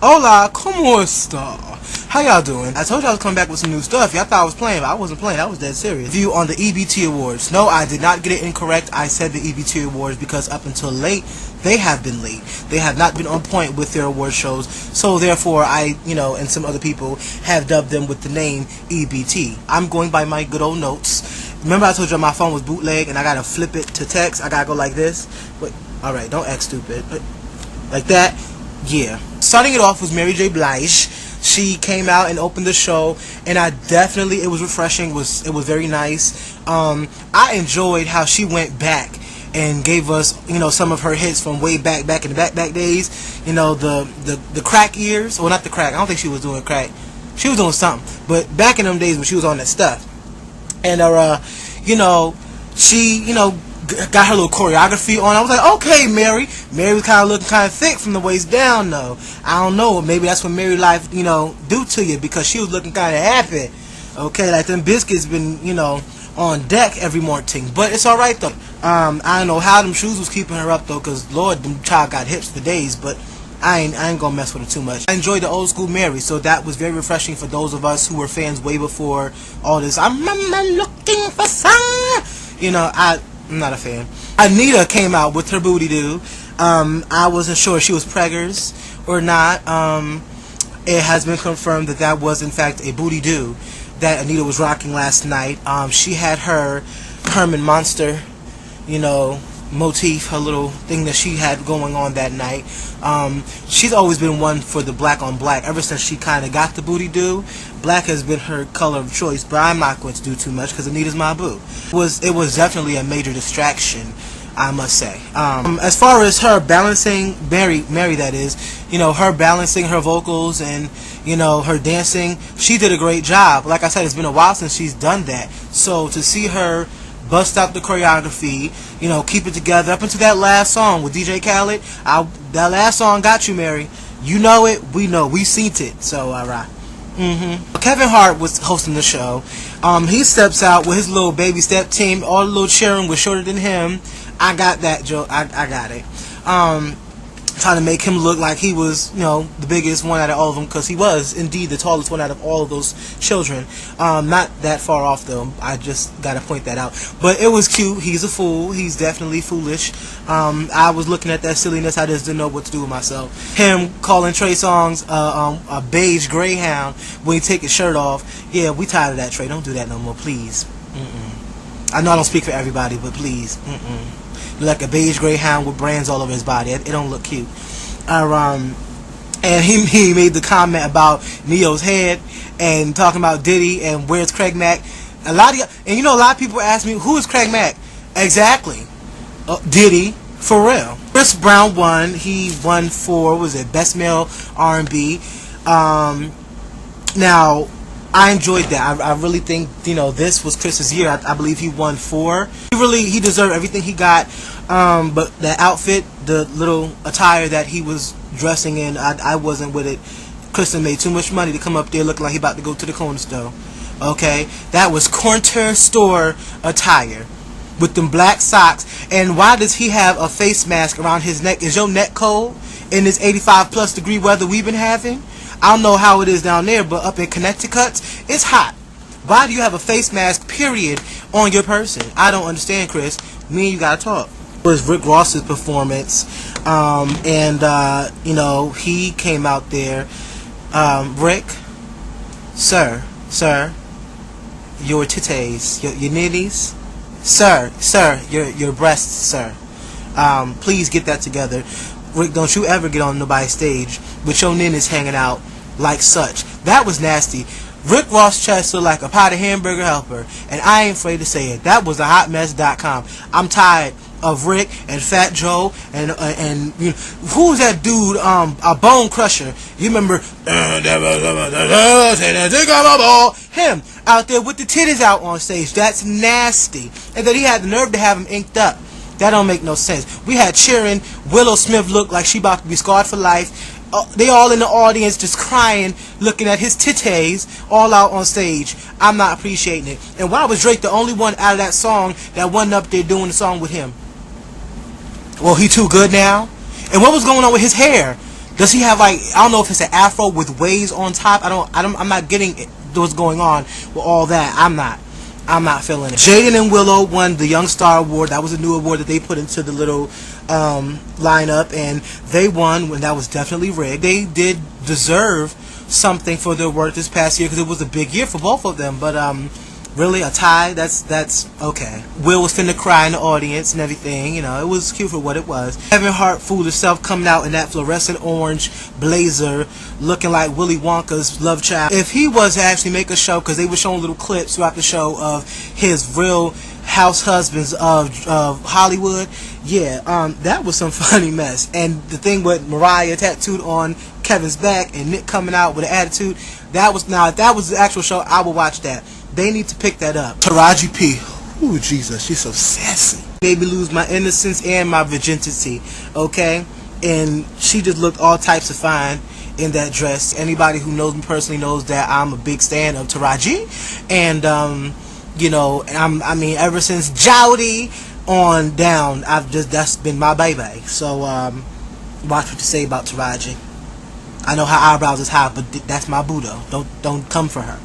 Hola, ¿cómo está? How y'all doing? I told y'all I was coming back with some new stuff. Y'all thought I was playing, but I wasn't playing. I was dead serious. View on the EBT Awards. No, I did not get it incorrect. I said the EBT Awards because up until late, they have been late. They have not been on point with their award shows. So therefore, I, and some other people have dubbed them with the name EBT. I'm going by my good old notes. Remember I told you my phone was bootleg and I gotta flip it to text? I gotta go like this. Wait, alright, don't act stupid. Like that. Yeah. Starting it off was Mary J. Blige. She came out and opened the show, and it was refreshing. It was very nice. I enjoyed how she went back and gave us, some of her hits from way back in the back days. The crack years. Well, not the crack. I don't think she was doing crack. She was doing something. But back in them days when she was on that stuff. And she, got her little choreography on. I was like, okay, Mary. Mary was kind of looking kind of thick from the waist down, though. I don't know. Maybe that's what Mary life, do to you, because she was looking kind of happy. Okay, like them biscuits been, on deck every morning. But it's all right though. I don't know how them shoes was keeping her up though, cause Lord, them child got hips for days. But I ain't gonna mess with her too much. I enjoyed the old school Mary, so that was very refreshing for those of us who were fans way before all this. I'm looking for some. I'm not a fan. Anita came out with her booty do. I wasn't sure if she was preggers or not. It has been confirmed that was in fact a booty do that Anita was rocking last night. She had her Herman Monster, motif, her little thing that she had going on that night. She's always been one for the black on black. Ever since she kind of got the booty do, black has been her color of choice. But I'm not going to do too much because Anita's my boo. It was definitely a major distraction, I must say. As far as her balancing, Mary that is, her balancing her vocals and her dancing, she did a great job. Like I said, it's been a while since she's done that. So to see her bust out the choreography, keep it together up until that last song with DJ Khaled. That last song got you, Mary. You know it, we know, we seen it. So alright. Kevin Hart was hosting the show. He steps out with his little baby step team. All the little cheering was shorter than him. I got that joke. I got it. Trying to make him look like he was, the biggest one out of all of them, because he was indeed the tallest one out of all of those children. Not that far off though. I just gotta point that out. But it was cute. He's a fool. He's definitely foolish. I was looking at that silliness. I just didn't know what to do with myself. Him calling Trey Songz a beige greyhound when he take his shirt off. Yeah, we tired of that, Trey. Don't do that no more, please. I know I don't speak for everybody, but please. Like a beige greyhound with brands all over his body. It don't look cute. And he made the comment about Neo's head and talking about Diddy and where's Craig Mack. A lot of people ask me, who is Craig Mack? Exactly. Diddy, for real. Chris Brown won. He won for, Best Male R&B. Now, I enjoyed that. I really think, this was Chris's year. I believe he won 4. He deserved everything he got. But that outfit, the little attire that he was dressing in, I wasn't with it. Kristen made too much money to come up there looking like he about to go to the corner store. Okay? That was corner store attire with them black socks. And why does he have a face mask around his neck? Is your neck cold in this 85+ degree weather we've been having? I don't know how it is down there, but up in Connecticut, it's hot. Why do you have a face mask, period, on your person? I don't understand, Chris. Me and you gotta talk. It was Rick Ross's performance, he came out there. Rick, sir, your titties, your nitties, sir, your breasts, sir. Please get that together. Rick, don't you ever get on nobody's stage with your nitties hanging out like such. That was nasty. Rick Ross' chest looked like a pot of hamburger helper, and I ain't afraid to say it. That was a hotmess.com. I'm tired of Rick and Fat Joe and who was that dude? A Bone Crusher. You remember? Him out there with the titties out on stage. That's nasty. And then he had the nerve to have him inked up. That don't make no sense. We had cheering. Willow Smith looked like she about to be scarred for life. They all in the audience just crying, looking at his titties all out on stage. I'm not appreciating it. And why was Drake the only one out of that song that wasn't up there doing the song with him? Well, he too good now? And what was going on with his hair? Does he have like, I don't know if it's an afro with waves on top. I'm not getting what's going on with all that. I'm not feeling it. Jaden and Willow won the Young Star Award. That was a new award that they put into the little lineup, and they won, and that was definitely rigged. They did deserve something for their work this past year because it was a big year for both of them. But really, a tie, that's okay. Will was finna cry in the audience and everything, you know, it was cute for what it was. Kevin Hart fooled himself coming out in that fluorescent orange blazer looking like Willy Wonka's love child. If he was to actually make a show, because they were showing little clips throughout the show of his real house husbands of Hollywood, yeah, that was some funny mess. And the thing with Mariah tattooed on Kevin's back and Nick coming out with an attitude, that was, now if that was the actual show, I would watch that. They need to pick that up. Taraji P. Ooh, Jesus, she's so sassy. Made me lose my innocence and my virginity, okay? And she just looked all types of fine in that dress. Anybody who knows me personally knows that I'm a big fan of Taraji. And, you know, I mean, ever since Jowdy on down, that's been my baby. So, watch what you say about Taraji. I know her eyebrows is high, but that's my boo though. Don't come for her.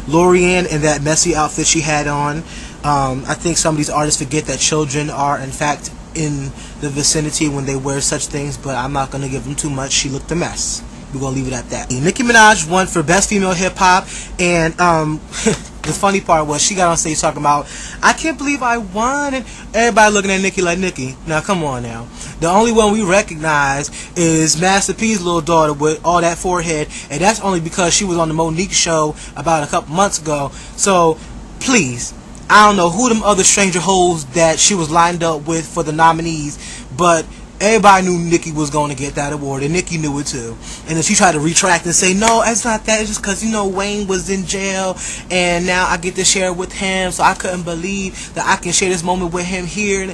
Lorianne in that messy outfit she had on. I think some of these artists forget that children are in fact in the vicinity when they wear such things, but I'm not going to give them too much. She looked a mess. We're going to leave it at that. Nicki Minaj won for Best Female Hip Hop, and the funny part was she got on stage talking about, I can't believe I won, and everybody looking at Nicki like, Nicki, now come on now. The only one we recognize is Master P's little daughter with all that forehead, and that's only because she was on the Monique show about a couple months ago. So please, I don't know who them other stranger hoes that she was lined up with for the nominees, but everybody knew Nicki was going to get that award, and Nicki knew it too. And then she tried to retract and say, no, it's not that, it's just because, you know, Wayne was in jail and now I get to share it with him, so I couldn't believe that I can share this moment with him here.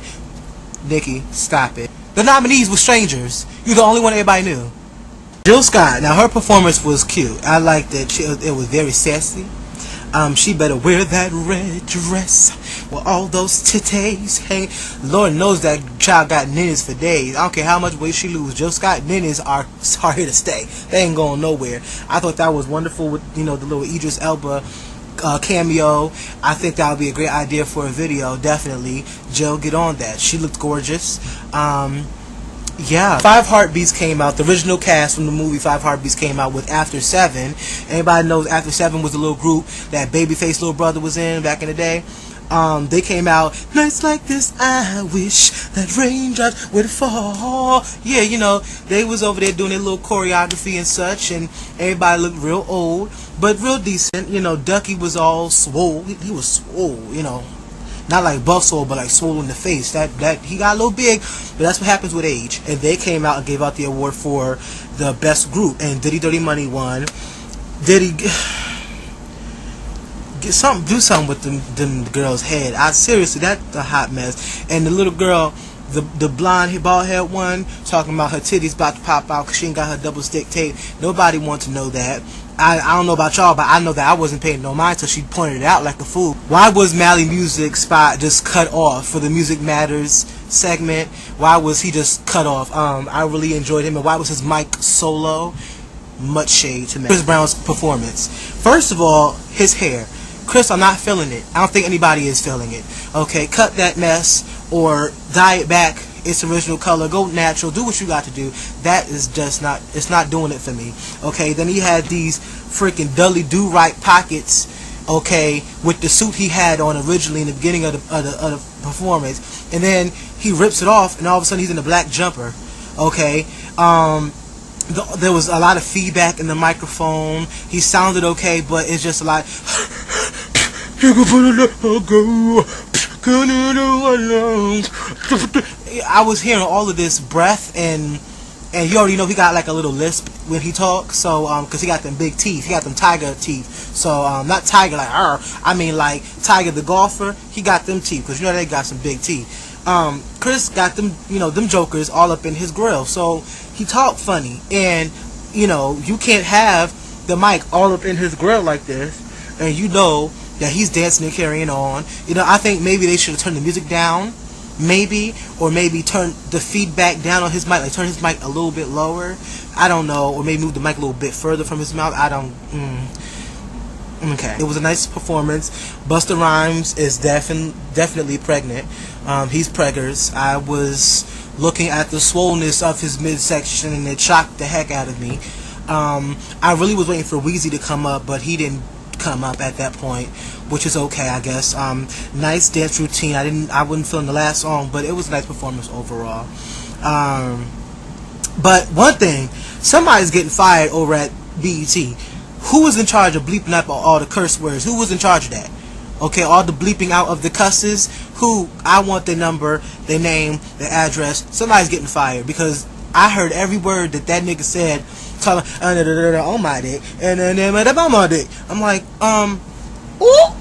Nicki, stop it. The nominees were strangers. You're the only one everybody knew. Jill Scott, now her performance was cute. I liked it. It was very sassy. She better wear that red dress with all those titties hanging. Lord knows that child got ninnies for days. I don't care how much weight she lose. Jill Scott ninnies are here to stay. They ain't going nowhere. I thought that was wonderful with, you know, the little Idris Elba cameo. I think that would be a great idea for a video. Definitely, Jill, get on that. She looked gorgeous. Yeah, 5 Heartbeats came out. The original cast from the movie 5 Heartbeats came out with After 7. Anybody knows After 7 was a little group that Babyface little brother was in back in the day. They came out, nights like this I wish that raindrops would fall. Yeah, you know, they was over there doing their little choreography and such, and everybody looked real old but real decent. You know, Ducky was all swole. He was swole, you know, not like buff swole, but like swole in the face. That he got a little big, but that's what happens with age. And they came out and gave out the award for the best group, and Diddy Dirty Money won. Diddy get something, do something with them girls' head. Seriously, that's a hot mess. And the little girl, the blonde bald head one, talking about her titties about to pop out because she ain't got her double stick tape. Nobody wants to know that. I don't know about y'all, but I know that I wasn't paying no mind till she pointed it out like a fool. Why was Mally Music spot just cut off for the Music Matters segment? Why was he just cut off? I really enjoyed him. And why was his mic so low? Much shade to me. Chris Brown's performance. First of all, his hair. Chris, I'm not feeling it. I don't think anybody is feeling it. Okay, cut that mess or dye it back its original color. Go natural. Do what you got to do. That is just not, it's not doing it for me. Okay, then he had these freaking Dudley Do-Right pockets, okay, with the suit he had on originally in the beginning of the performance, and then he rips it off and all of a sudden he's in a black jumper. Okay, there was a lot of feedback in the microphone. He sounded okay, but it's just a lot. I was hearing all of this breath, and you already know he got like a little lisp when he talks. So because he got them big teeth, he got them tiger teeth. So not tiger like I mean like Tiger the golfer. He got them teeth because you know they got some big teeth. Chris got them, you know, them jokers all up in his grill. So he talked funny, and you know you can't have the mic all up in his grill like this, and you know that he's dancing and carrying on. You know, I think maybe they should have turned the music down. maybe, or maybe turn the feedback down on his mic, like turn his mic a little bit lower. I don't know, or maybe move the mic a little bit further from his mouth. I don't. Okay, it was a nice performance. Busta Rhymes is definitely pregnant. He's preggers. I was looking at the swollenness of his midsection, and it shocked the heck out of me. I really was waiting for Weezy to come up, but he didn't come up at that point, which is okay, I guess. Nice dance routine. I wasn't feeling the last song, but it was a nice performance overall. But one thing, somebody's getting fired over at BET. Who was in charge of bleeping out all the curse words? Who was in charge of that? Okay, all the bleeping out of the cusses. Who? I want their number, their name, their address. Somebody's getting fired because I heard every word that nigga said. On my dick and then on my dick. I'm like, ooh.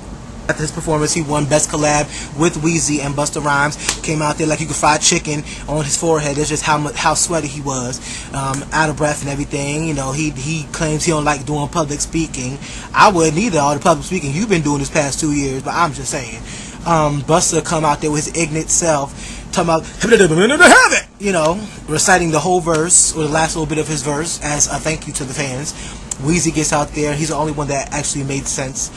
At this performance, he won Best Collab with Weezy and Busta Rhymes. Came out there like you could fry chicken on his forehead. That's just how sweaty he was, out of breath and everything. You know, he claims he don't like doing public speaking. I wouldn't either. All the public speaking you've been doing this past 2 years, but I'm just saying. Busta come out there with his ignorant self, talking about, you know, reciting the whole verse or the last little bit of his verse as a thank you to the fans. Weezy gets out there. He's the only one that actually made sense.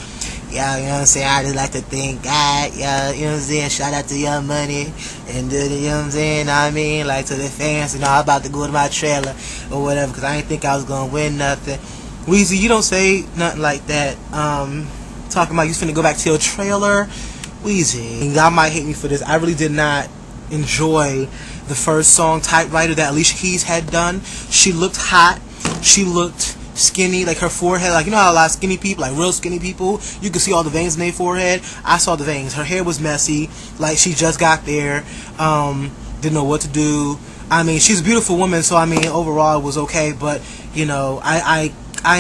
Yeah, you know what I'm saying? I just like to thank God. Yeah, you know what I'm saying? Shout out to Young Money. And you know what I'm saying? I mean, like to the fans. You know, I'm about to go to my trailer or whatever because I didn't think I was going to win nothing. Weezy, you don't say nothing like that. Talking about you finna go back to your trailer. Weezy, y'all might hate me for this. I really did not enjoy the first song, Typewriter, that Alicia Keys had done. She looked hot. She looked skinny, like her forehead, like you know how a lot of skinny people, like real skinny people, you can see all the veins in their forehead. I saw the veins. Her hair was messy, like she just got there, didn't know what to do. I mean, she's a beautiful woman, so I mean overall it was okay, but you know, I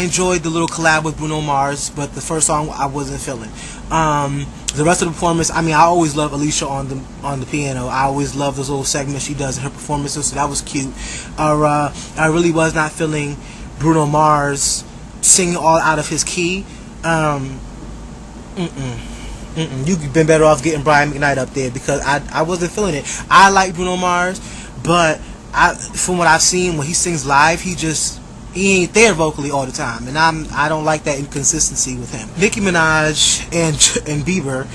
enjoyed the little collab with Bruno Mars, but the first song I wasn't feeling. The rest of the performance, I mean, I always love Alicia on the piano. I always love those little segments she does in her performances, so that was cute. I really was not feeling Bruno Mars singing all out of his key. You've been better off getting Brian McKnight up there because I wasn't feeling it. I like Bruno Mars, but from what I've seen when he sings live, he ain't there vocally all the time, and I don't like that inconsistency with him. Nicki Minaj and Bieber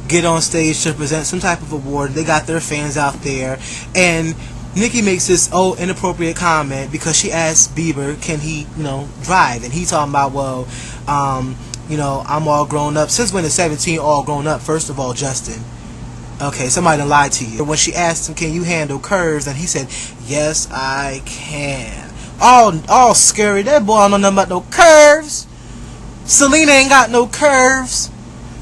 get on stage to present some type of award. They got their fans out there, and Nicki makes this inappropriate comment because she asked Bieber, can he, you know, drive? And he talking about, well, you know, I'm all grown up. Since when is 17 all grown up? First of all, Justin. Okay, somebody done lied to you. When she asked him, can you handle curves? And he said, yes, I can. All scary. That boy don't know nothing about no curves. Selena ain't got no curves.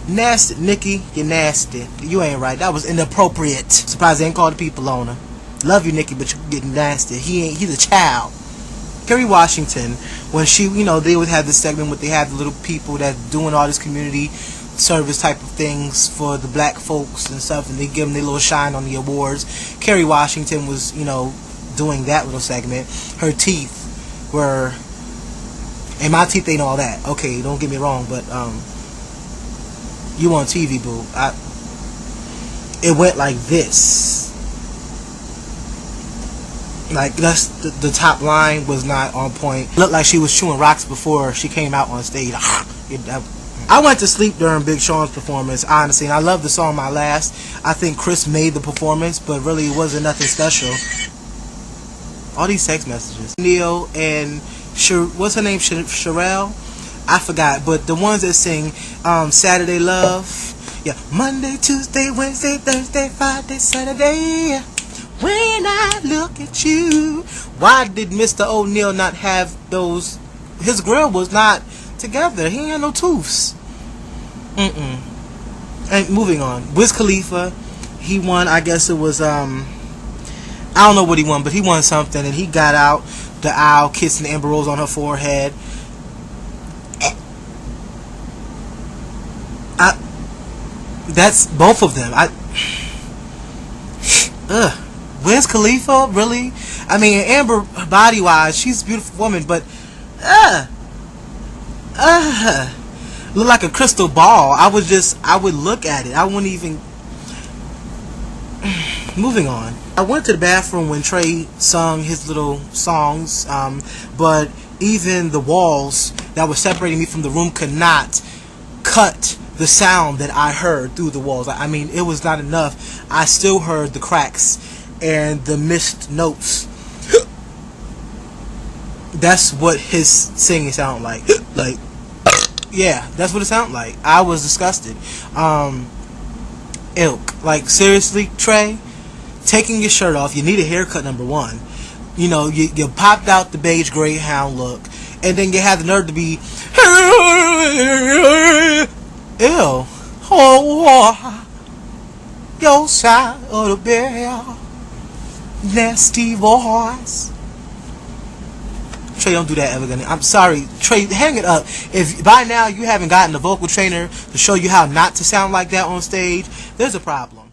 Nasty. Nicki, you're nasty. You ain't right. That was inappropriate. Surprised they ain't called the people on her. Love you, Nicki, but you getting nasty. He's a child. Kerry Washington, when she, you know, they would have this segment where they have the little people that doing all this community service type of things for the black folks and stuff, and they give them their little shine on the awards. Kerry Washington was, you know, doing that little segment. Her teeth were, and my teeth ain't all that. Okay, don't get me wrong, but you on TV, boo. It went like this. Like that's the top line was not on point. Looked like she was chewing rocks before she came out on stage. I went to sleep during Big Sean's performance, honestly, and I love the song My Last. I think Chris made the performance, but really it wasn't nothing special. All these text messages. Neil and what's her name? Sherelle? I forgot, but the ones that sing Saturday Love. Yeah, Monday, Tuesday, Wednesday, Thursday, Friday, Saturday. When I look at you. Why did Mr. O'Neal not have those? His grill was not together. He ain't had no tooths. And moving on. Wiz Khalifa, he won, I guess it was, I don't know what he won, but he won something, and he got out the aisle kissing Amber Rose on her forehead. That's both of them. Wiz Khalifa, really? I mean, Amber, body-wise, she's a beautiful woman, but look like a crystal ball. I would look at it. I wouldn't even. moving on. I went to the bathroom when Trey sung his little songs, but even the walls that were separating me from the room could not cut the sound that I heard through the walls. I mean, it was not enough. I still heard the cracks and the missed notes. That's what his singing sounded like. Like, yeah, that's what it sounded like. I was disgusted. Ilk. Like, seriously, Trey, taking your shirt off, you need a haircut, number one. You know, you popped out the beige greyhound look, and then you had the nerve to be, ew. Oh, your side of the bed, nasty voice. Trey, don't do that ever again. I'm sorry, Trey, hang it up. If by now you haven't gotten a vocal trainer to show you how not to sound like that on stage, there's a problem.